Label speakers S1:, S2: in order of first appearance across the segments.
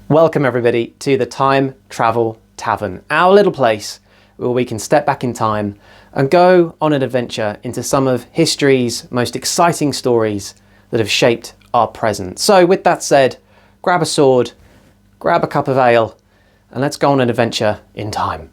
S1: Welcome everybody to the Time Travel Tavern, our little place where we can step back in time and go on an adventure into some of history's most exciting stories that have shaped our present. So with that said, grab a sword, grab a cup of ale, and let's go on an adventure in time.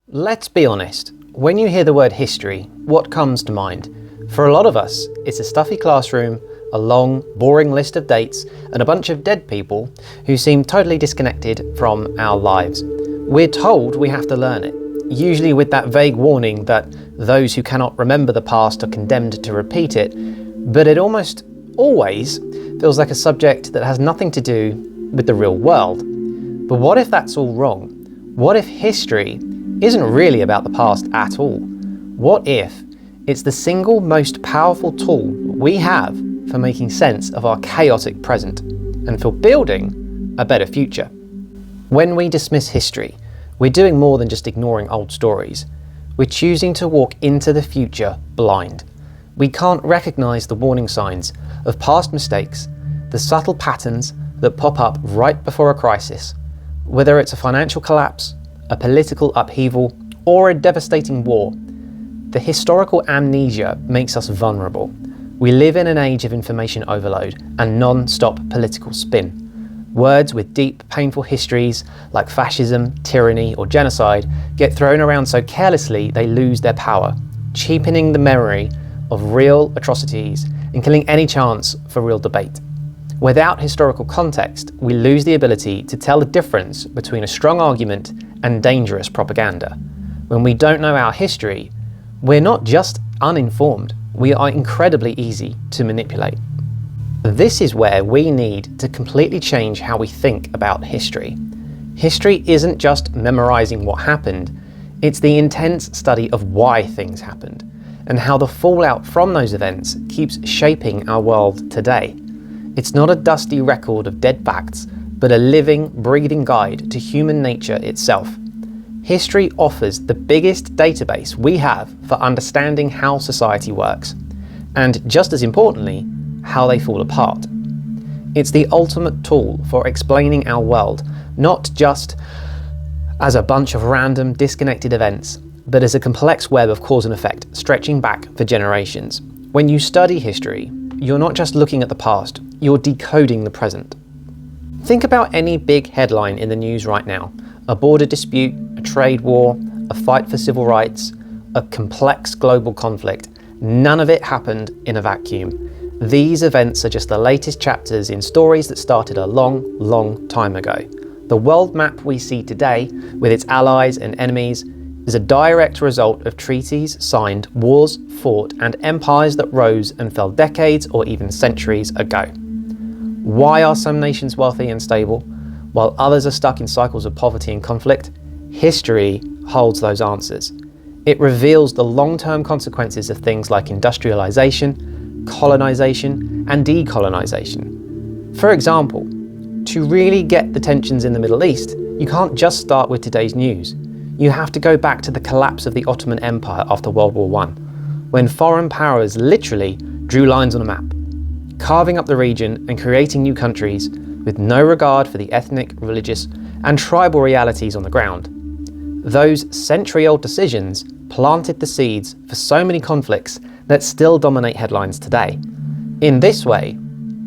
S1: Let's be honest, when you hear the word history, what comes to mind? For a lot of us, it's a stuffy classroom, a long, boring list of dates, and a bunch of dead people who seem totally disconnected from our lives. We're told we have to learn it, usually with that vague warning that those who cannot remember the past are condemned to repeat it, but it almost always feels like a subject that has nothing to do with the real world. But what if that's all wrong? What if history isn't really about the past at all? What if it's the single most powerful tool we have for making sense of our chaotic present and for building a better future? When we dismiss history, we're doing more than just ignoring old stories. We're choosing to walk into the future blind. We can't recognize the warning signs of past mistakes, the subtle patterns that pop up right before a crisis. Whether it's a financial collapse, a political upheaval, or a devastating war, the historical amnesia makes us vulnerable. We live in an age of information overload and non-stop political spin. Words with deep, painful histories like fascism, tyranny, or genocide get thrown around so carelessly they lose their power, cheapening the memory of real atrocities and killing any chance for real debate. Without historical context, we lose the ability to tell the difference between a strong argument and dangerous propaganda. When we don't know our history, we're not just uninformed, we are incredibly easy to manipulate. This is where we need to completely change how we think about history. History isn't just memorizing what happened, it's the intense study of why things happened and how the fallout from those events keeps shaping our world today. It's not a dusty record of dead facts, but a living, breathing guide to human nature itself. History offers the biggest database we have for understanding how society works, and just as importantly, how they fall apart. It's the ultimate tool for explaining our world, not just as a bunch of random, disconnected events, but as a complex web of cause and effect stretching back for generations. When you study history, you're not just looking at the past, you're decoding the present. Think about any big headline in the news right now. A border dispute, a trade war, a fight for civil rights, a complex global conflict. None of it happened in a vacuum. These events are just the latest chapters in stories that started a long, long time ago. The world map we see today, with its allies and enemies, is a direct result of treaties signed, wars fought, and empires that rose and fell decades or even centuries ago. Why are some nations wealthy and stable, while others are stuck in cycles of poverty and conflict? History holds those answers. It reveals the long-term consequences of things like industrialization, colonization, and decolonization. For example, to really get the tensions in the Middle East, you can't just start with today's news. You have to go back to the collapse of the Ottoman Empire after World War I, when foreign powers literally drew lines on a map, carving up the region and creating new countries with no regard for the ethnic, religious, and tribal realities on the ground. Those century-old decisions planted the seeds for so many conflicts that still dominate headlines today. In this way,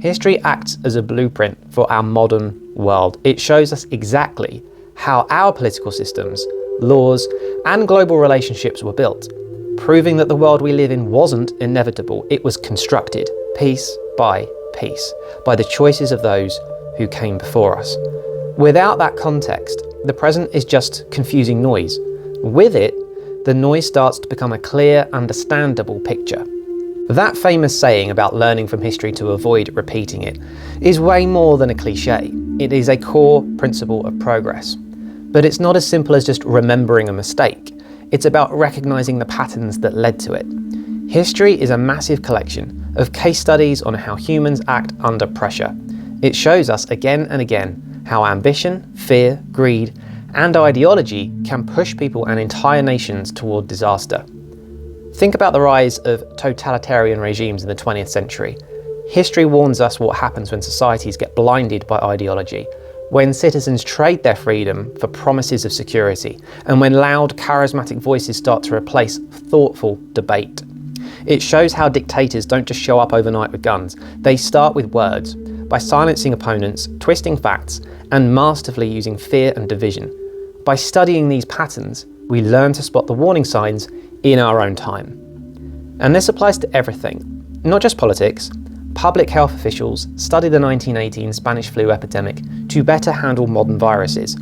S1: history acts as a blueprint for our modern world. It shows us exactly how our political systems, laws, and global relationships were built, proving that the world we live in wasn't inevitable, it was constructed, piece by piece, by the choices of those who came before us. Without that context, the present is just confusing noise. With it, the noise starts to become a clear, understandable picture. That famous saying about learning from history to avoid repeating it is way more than a cliche. It is a core principle of progress. But it's not as simple as just remembering a mistake. It's about recognizing the patterns that led to it. History is a massive collection of case studies on how humans act under pressure. It shows us again and again how ambition, fear, greed, and ideology can push people and entire nations toward disaster. Think about the rise of totalitarian regimes in the 20th century. History warns us what happens when societies get blinded by ideology. when citizens trade their freedom for promises of security, and when loud, charismatic voices start to replace thoughtful debate. It shows how dictators don't just show up overnight with guns. They start with words, by silencing opponents, twisting facts, and masterfully using fear and division. By studying these patterns, we learn to spot the warning signs in our own time. And this applies to everything, not just politics. Public health officials study the 1918 Spanish flu epidemic to better handle modern viruses,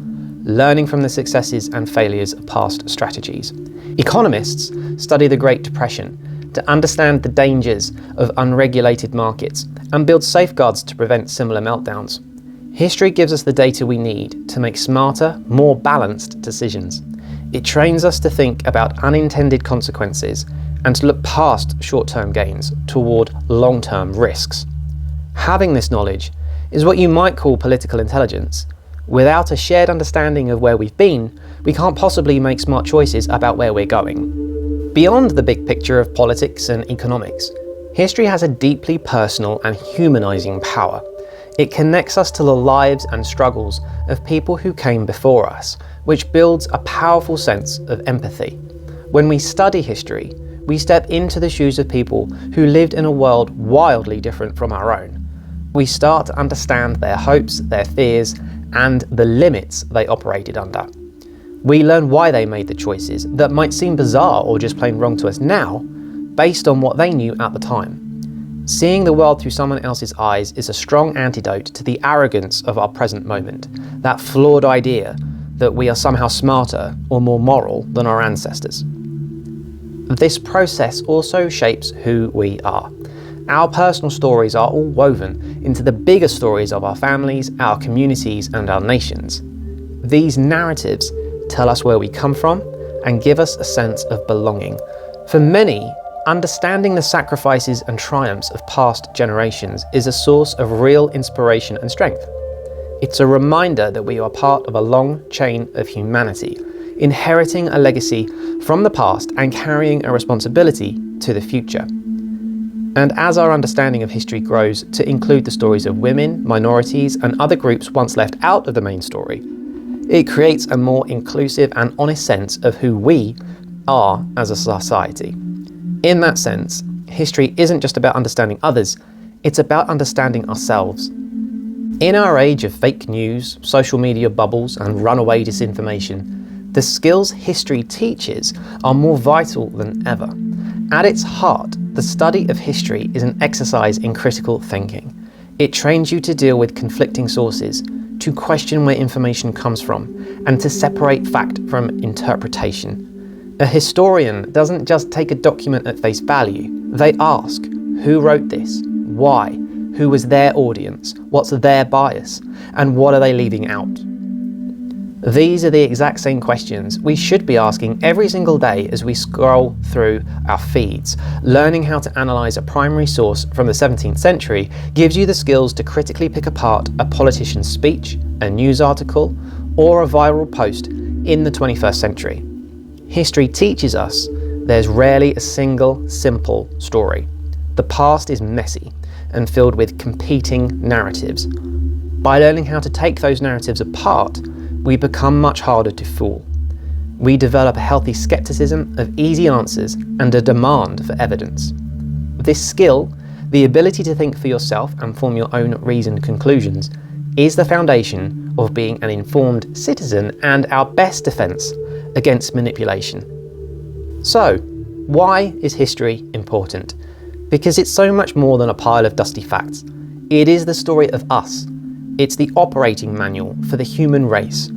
S1: learning from the successes and failures of past strategies. Economists study the Great Depression to understand the dangers of unregulated markets and build safeguards to prevent similar meltdowns. History gives us the data we need to make smarter, more balanced decisions. It trains us to think about unintended consequences and to look past short-term gains toward long-term risks. Having this knowledge is what you might call political intelligence. Without a shared understanding of where we've been, we can't possibly make smart choices about where we're going. Beyond the big picture of politics and economics, history has a deeply personal and humanizing power. It connects us to the lives and struggles of people who came before us, which builds a powerful sense of empathy. When we study history, we step into the shoes of people who lived in a world wildly different from our own. We start to understand their hopes, their fears, and the limits they operated under. We learn why they made the choices that might seem bizarre or just plain wrong to us now, based on what they knew at the time. Seeing the world through someone else's eyes is a strong antidote to the arrogance of our present moment, that flawed idea that we are somehow smarter or more moral than our ancestors. This process also shapes who we are. Our personal stories are all woven into the bigger stories of our families, our communities, and our nations. These narratives tell us where we come from and give us a sense of belonging. For many, understanding the sacrifices and triumphs of past generations is a source of real inspiration and strength. It's a reminder that we are part of a long chain of humanity, inheriting a legacy from the past and carrying a responsibility to the future. And as our understanding of history grows to include the stories of women, minorities, and other groups once left out of the main story, it creates a more inclusive and honest sense of who we are as a society. In that sense, history isn't just about understanding others, it's about understanding ourselves. In our age of fake news, social media bubbles, and runaway disinformation, the skills history teaches are more vital than ever. At its heart, the study of history is an exercise in critical thinking. It trains you to deal with conflicting sources, to question where information comes from, and to separate fact from interpretation. A historian doesn't just take a document at face value. They ask, who wrote this? Why? Who was their audience? What's their bias? And what are they leaving out? These are the exact same questions we should be asking every single day as we scroll through our feeds. Learning how to analyse a primary source from the 17th century gives you the skills to critically pick apart a politician's speech, a news article, or a viral post in the 21st century. History teaches us there's rarely a single, simple story. The past is messy and filled with competing narratives. By learning how to take those narratives apart, we become much harder to fool. We develop a healthy skepticism of easy answers and a demand for evidence. This skill, the ability to think for yourself and form your own reasoned conclusions, is the foundation of being an informed citizen and our best defense against manipulation. So, why is history important? Because it's so much more than a pile of dusty facts. It is the story of us. It's the operating manual for the human race.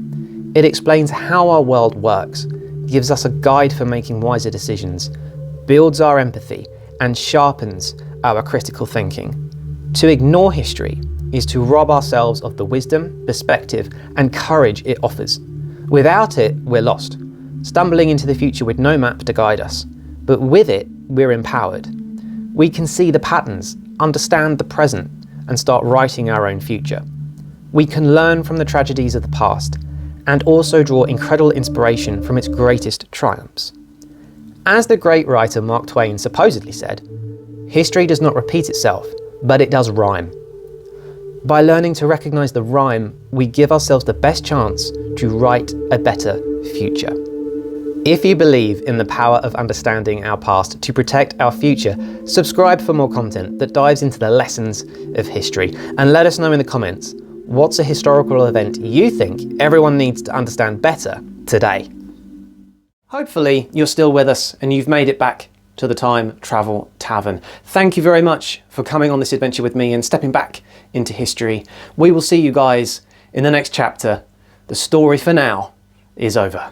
S1: It explains how our world works, gives us a guide for making wiser decisions, builds our empathy, and sharpens our critical thinking. To ignore history is to rob ourselves of the wisdom, perspective, and courage it offers. Without it, we're lost, stumbling into the future with no map to guide us. But with it, we're empowered. We can see the patterns, understand the present, and start writing our own future. We can learn from the tragedies of the past, and also draw incredible inspiration from its greatest triumphs. As the great writer Mark Twain supposedly said, history does not repeat itself, but it does rhyme. By learning to recognise the rhyme, we give ourselves the best chance to write a better future. If you believe in the power of understanding our past to protect our future, subscribe for more content that dives into the lessons of history, and let us know in the comments, what's a historical event you think everyone needs to understand better today? Hopefully you're still with us and you've made it back to the Time Travel Tavern. Thank you very much for coming on this adventure with me and stepping back into history. We will see you guys in the next chapter. The story for now is over.